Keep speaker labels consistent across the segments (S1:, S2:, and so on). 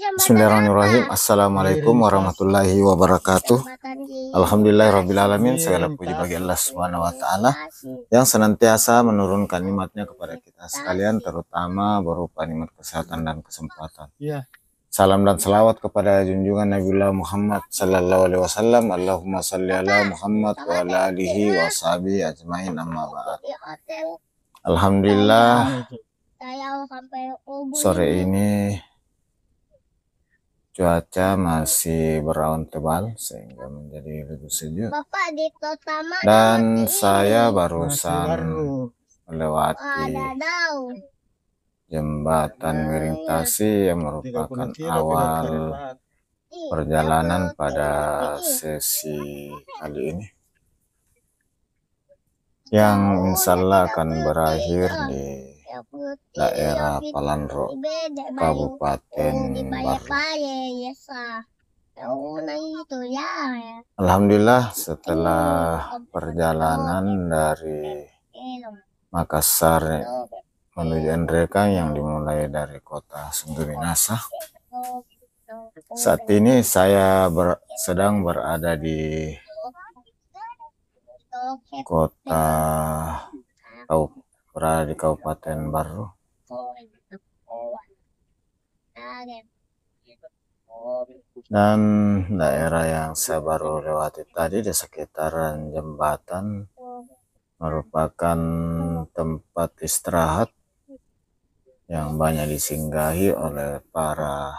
S1: Bismillahirrahmanirrahim. Assalamualaikum warahmatullahi wabarakatuh. Alhamdulillahirrahmanirrahim. Segala puji bagi Allah Subhanahu wa Ta'ala yang senantiasa menurunkan nikmatnya kepada kita sekalian, terutama berupa nikmat kesehatan dan kesempatan. Salam dan salawat kepada junjungan Nabiullah Muhammad sallallahu alaihi wasallam. Allahumma salli ala Muhammad wa ala alihi wa sahbihi ajmain, amma ba'd. Alhamdulillah, sore ini cuaca masih berawan tebal sehingga menjadi lebih sejuk. Dan saya barusan melewati jembatan Miring Tasi yang merupakan awal perjalanan pada sesi kali ini, yang insya Allah akan berakhir di daerah Palanro, Kabupaten Barru. Alhamdulillah, setelah perjalanan dari Makassar menuju Endrekang yang dimulai dari kota Sungguh Minasa, saat ini saya sedang berada di Kabupaten Barru. Dan daerah yang saya baru lewati tadi di sekitaran jembatan merupakan tempat istirahat yang banyak disinggahi oleh para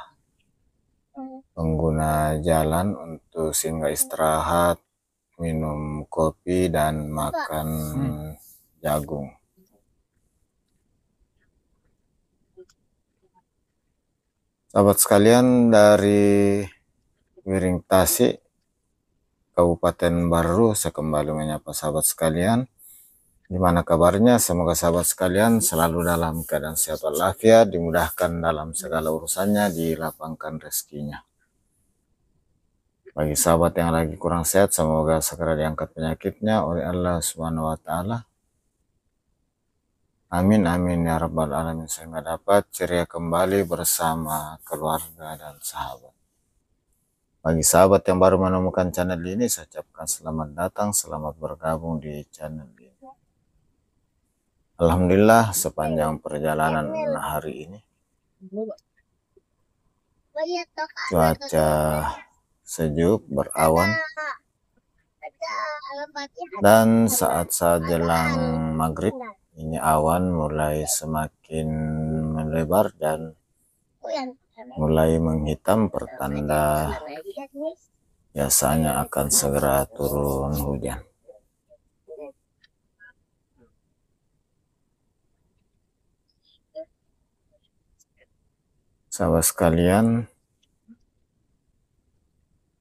S1: pengguna jalan untuk singgah istirahat, minum kopi, dan makan jagung. Sahabat sekalian, dari Miring Tasi, Kabupaten Barru, saya kembali menyapa sahabat sekalian. Gimana kabarnya? Semoga sahabat sekalian selalu dalam keadaan sehat walafiat, dimudahkan dalam segala urusannya, dilapangkan rezekinya. Bagi sahabat yang lagi kurang sehat, semoga segera diangkat penyakitnya oleh Allah Subhanahu wa Ta'ala. Amin amin ya rabbal alamin, sehingga dapat ceria kembali bersama keluarga dan sahabat. Bagi sahabat yang baru menemukan channel ini, saya ucapkan selamat datang, selamat bergabung di channel ini. Alhamdulillah, sepanjang perjalanan hari ini cuaca sejuk, berawan, dan saat-saat jelang maghrib ini awan mulai semakin melebar dan mulai menghitam, pertanda biasanya akan segera turun hujan. Sahabat sekalian,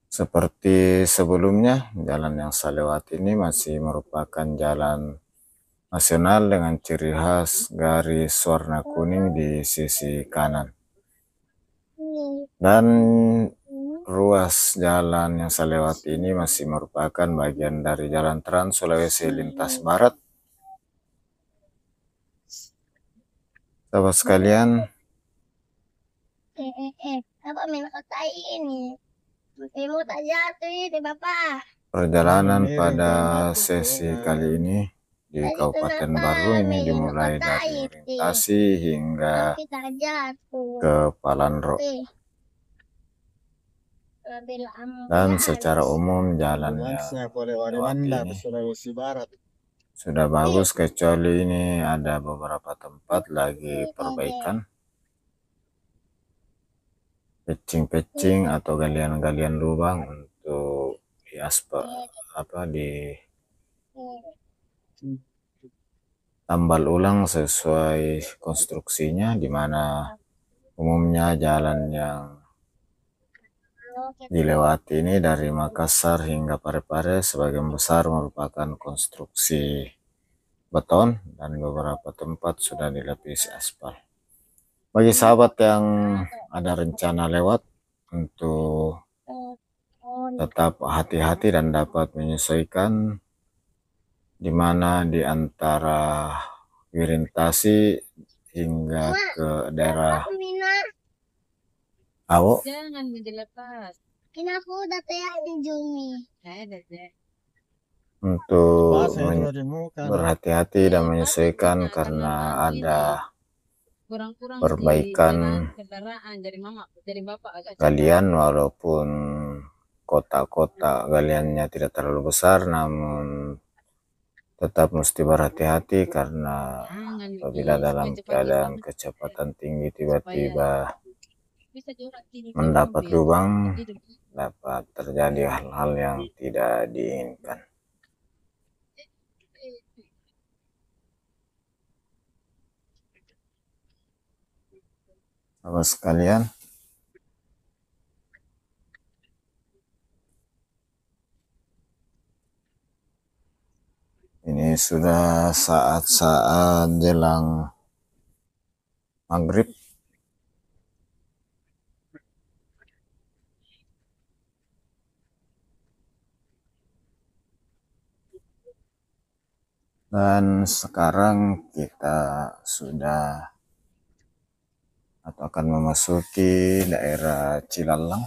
S1: seperti sebelumnya, jalan yang saya lewati ini masih merupakan jalan nasional dengan ciri khas garis warna kuning di sisi kanan. Dan ruas jalan yang saya lewati ini masih merupakan bagian dari Jalan Trans Sulawesi lintas barat. Sahabat sekalian, perjalanan pada sesi kali ini di Kabupaten Barru ini dimulai dari Miring Tasi hingga ke Palanro. Dan secara umum jalannya ini sudah bagus, kecuali ini ada beberapa tempat lagi perbaikan, pecing-pecing atau galian-galian lubang untuk diaspal, tambal ulang sesuai konstruksinya, di mana umumnya jalan yang dilewati ini dari Makassar hingga Parepare sebagian besar merupakan konstruksi beton dan beberapa tempat sudah dilapisi aspal. Bagi sahabat yang ada rencana lewat, untuk tetap hati-hati dan dapat menyesuaikan di mana di antara Miring Tasi hingga ke daerah Awo
S2: Jangan dilepas. Aku udah di Jumi.
S1: untuk berhati-hati dan menyesuaikan karena ada perbaikan galian, walaupun kotak-kotak galiannya tidak terlalu besar, namun tetap mesti berhati-hati karena apabila dalam keadaan kecepatan tinggi tiba-tiba mendapat lubang, dapat terjadi hal-hal yang tidak diinginkan. Sahabat sekalian, ini sudah saat-saat jelang maghrib. Dan sekarang kita sudah atau akan memasuki daerah Cilalang,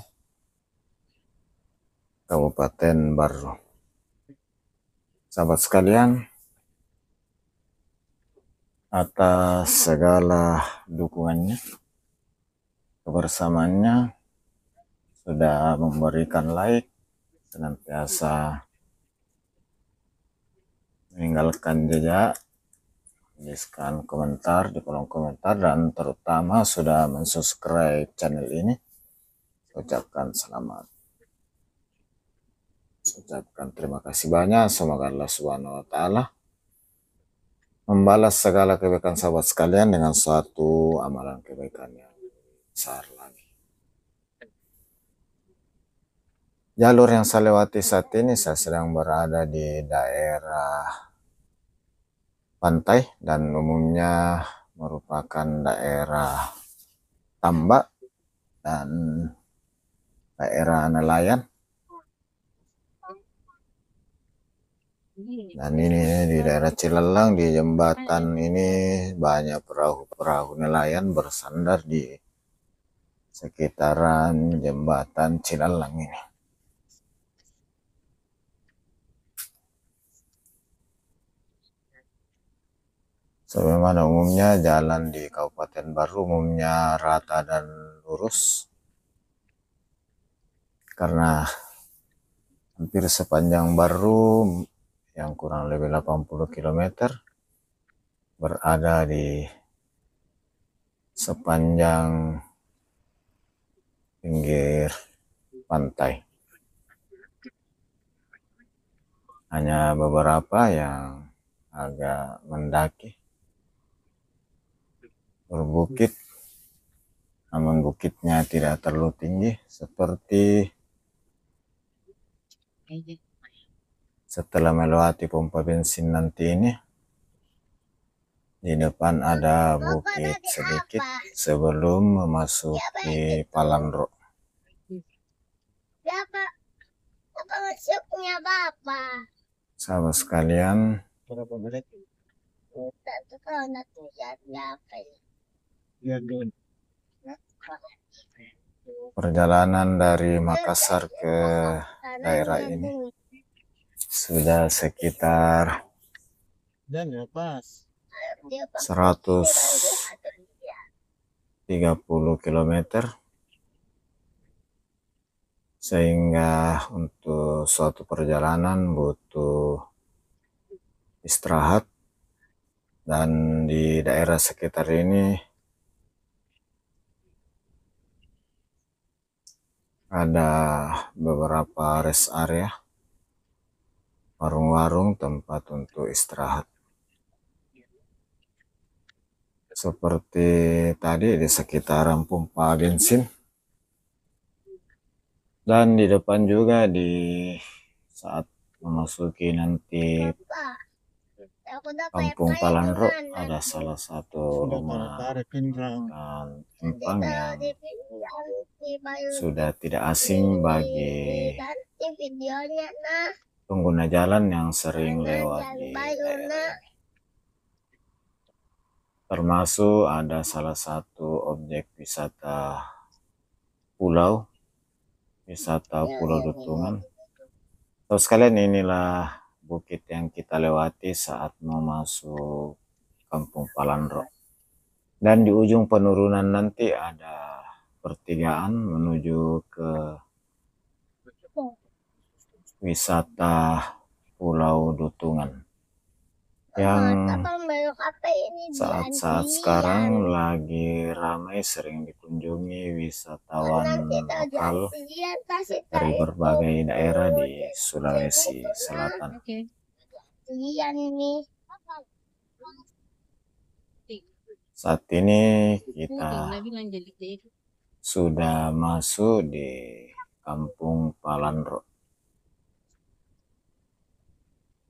S1: Kabupaten Baru. Sahabat sekalian, atas segala dukungannya, kebersamaannya, sudah memberikan like, senantiasa meninggalkan jejak, tuliskan komentar di kolom komentar, dan terutama sudah mensubscribe channel ini. Ucapkan selamat. Ucapkan terima kasih banyak. Semoga Allah Subhanahu wa Ta'ala membalas segala kebaikan sahabat sekalian dengan suatu amalan kebaikan yang besar lagi. Jalur yang saya lewati saat ini, saya sedang berada di daerah pantai dan umumnya merupakan daerah tambak dan daerah nelayan. Dan ini di daerah Cilalang, di jembatan ini banyak perahu-perahu nelayan bersandar di sekitaran jembatan Cilalang ini. Sebagaimana umumnya jalan di Kabupaten Baru umumnya rata dan lurus, karena hampir sepanjang Baru yang kurang lebih 80 km berada di sepanjang pinggir pantai. Hanya beberapa yang agak mendaki, berbukit, namun bukitnya tidak terlalu tinggi, seperti setelah melewati pompa bensin nanti ini. Di depan ada bukit sedikit sebelum memasuki Palandro. Apa masuknya Bapak? Sahabat sekalian, perjalanan dari Makassar ke daerah ini sudah sekitar 130 km, sehingga untuk suatu perjalanan butuh istirahat. Dan di daerah sekitar ini ada beberapa rest area, warung-warung tempat untuk istirahat. Seperti tadi di sekitaran pompa bensin, dan di depan juga di saat memasuki nanti Kampung Palandro ada salah satu rumah empang yang sudah tidak asing bagi pengguna jalan yang sering lewat di daerah ini. Termasuk ada salah satu objek wisata pulau wisata Pulau Dutungan. So sekalian, inilah bukit yang kita lewati saat mau masuk Kampung Palandro. Dan di ujung penurunan nanti ada pertigaan menuju ke wisata Pulau Dutungan. Yang saat-saat sekarang lagi ramai, sering dikunjungi wisatawan lokal dari berbagai daerah di Sulawesi Selatan. Saat ini kita sudah masuk di Kampung Palandro,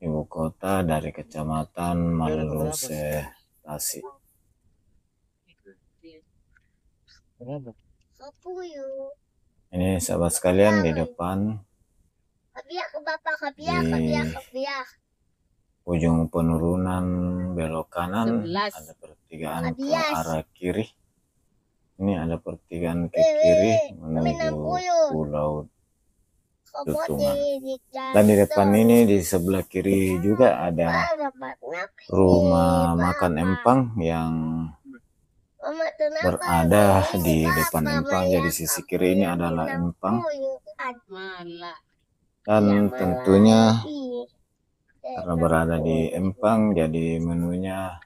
S1: ibu kota dari Kecamatan Maleluse, Tasik. Ini sahabat sekalian, di depan di ujung penurunan belok kanan ada pertigaan ke arah kiri. Ini ada pertigaan ke kiri menuju Pulau Dutungan. Dan di depan ini, di sebelah kiri juga ada rumah makan empang yang berada di depan empang. Jadi sisi kiri ini adalah empang. Dan tentunya karena berada di empang, jadi menunya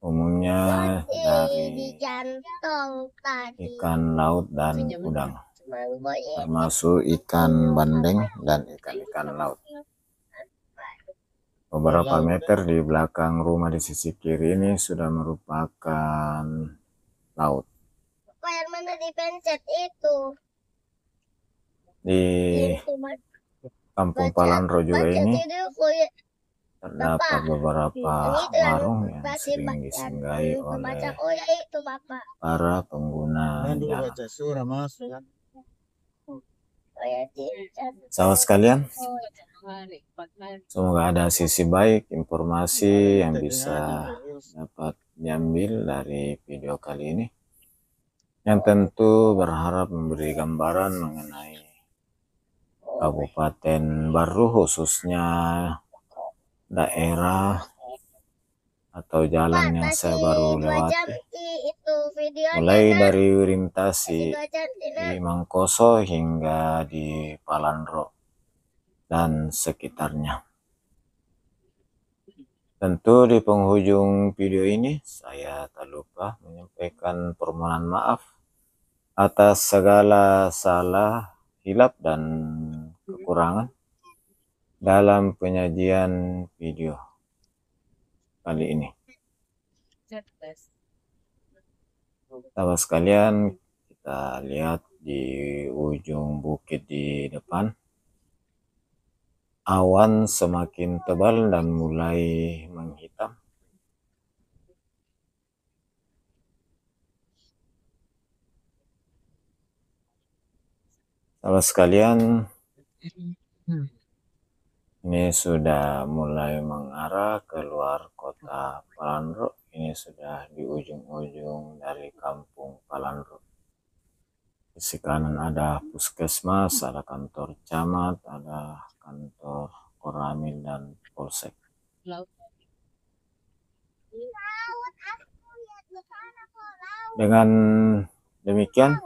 S1: umumnya dari ikan laut dan udang, termasuk ikan bandeng dan ikan-ikan laut. Beberapa meter di belakang rumah di sisi kiri ini sudah merupakan laut.
S2: Yang mana dipencet itu?
S1: Di Kampung Palandro juga ini terdapat beberapa warung yang sering disinggahi oleh para pengguna jalan. Sahabat sekalian, semoga ada sisi baik informasi yang bisa dapat diambil dari video kali ini, yang tentu berharap memberi gambaran mengenai Kabupaten Baru, khususnya daerah atau jalan yang saya baru lewati, mulai dari Wirintasi di Mangkoso hingga di Palandro dan sekitarnya. Tentu di penghujung video ini saya tak lupa menyampaikan permohonan maaf atas segala salah, hilap, dan kekurangan dalam penyajian video kali ini. Sahabat sekalian, kita lihat di ujung bukit di depan, awan semakin tebal dan mulai menghitam. Sahabat sekalian, ini sudah mulai mengarah keluar kota Palandro. Ini sudah di ujung-ujung dari Kampung Palandro. Di sisi kanan ada puskesmas, ada kantor camat, ada kantor Koramil dan Polsek. Dengan demikian,